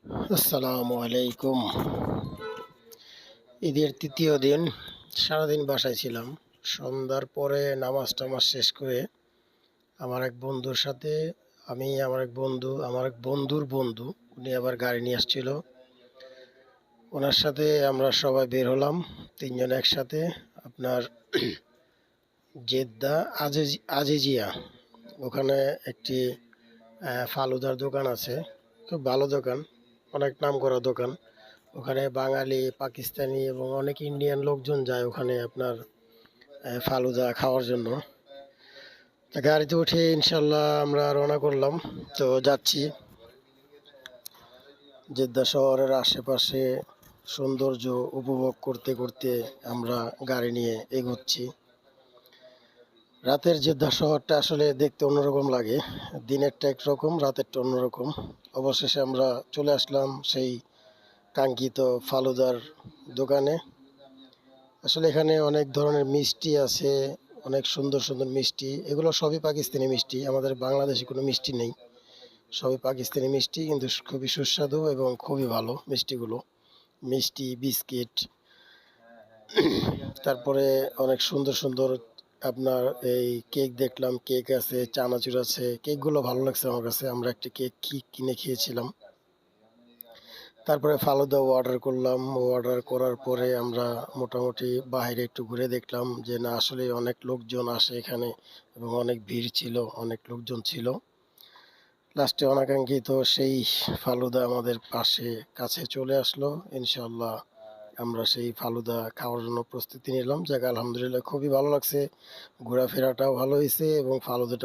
আসসালামু আলাইকুম। ঈদের তৃতীয় দিন সারাদিন বাসায় ছিলাম। সন্ধ্যার পরে নামাজ-টামাজ শেষ করে আমার এক বন্ধুর সাথে আমার এক বন্ধুর বন্ধু উনি আবার গাড়ি নিয়ে আসছিল। ওনার সাথে আমরা সবাই বের হলাম ৩ জন একসাথে। আপনার জেদ্দা আজিজিয়া ওখানে একটি ফালুদার দোকান আছে। খুব ভালো দোকান, অনেক নামকরা দোকান। ওখানে বাঙালি, পাকিস্তানি এবং অনেক ইন্ডিয়ান লোকজন যায় ওখানে আপনার ফালুদা খাওয়ার জন্য। তা গাড়িতে উঠে ইনশাল্লাহ আমরা রওনা করলাম। তো যাচ্ছি জেদ্দা শহরের আশেপাশে সৌন্দর্য উপভোগ করতে করতে আমরা গাড়ি নিয়ে এগোচ্ছি। রাতের জেদ্দা শহরটা আসলে দেখতে অন্যরকম লাগে। দিনেরটা একরকম, রাতেরটা অন্যরকম। অবশেষে আমরা চলে আসলাম সেই কাঙ্ক্ষিত ফালুদার দোকানে। আসলে এখানে অনেক ধরনের মিষ্টি আছে, অনেক সুন্দর সুন্দর মিষ্টি। এগুলো সবই পাকিস্তানি মিষ্টি, আমাদের বাংলাদেশে কোনো মিষ্টি নেই। সবই পাকিস্তানি মিষ্টি, কিন্তু খুবই সুস্বাদু এবং খুবই ভালো মিষ্টিগুলো। মিষ্টি, বিস্কিট, তারপরে অনেক সুন্দর সুন্দর আপনার এই কেক দেখলাম, কেক আছে, চানাচুর আছে। কেকগুলো ভালো লাগছে আমার কাছে। আমরা একটা কেক কিনে খেয়েছিলাম। তারপরে ফালুদাও অর্ডার করলাম। অর্ডার করার পরে আমরা মোটামুটি বাইরে একটু ঘুরে দেখলাম যে না, আসলে অনেক লোকজন আসে এখানে এবং অনেক ভিড় ছিল, অনেক লোকজন ছিল। লাস্টে অনাকাঙ্ক্ষিত সেই ফালুদা আমাদের কাছে চলে আসলো। ইনশাল্লাহ আমরা সেই ফালুদা খাওয়ার জন্য প্রস্তুতি নিলাম। যাক, আলহামদুলিল্লাহ খুবই ভালো লাগছে। ঘোরাফেরাটাও ভালো হয়েছে এবং ফালুদাটা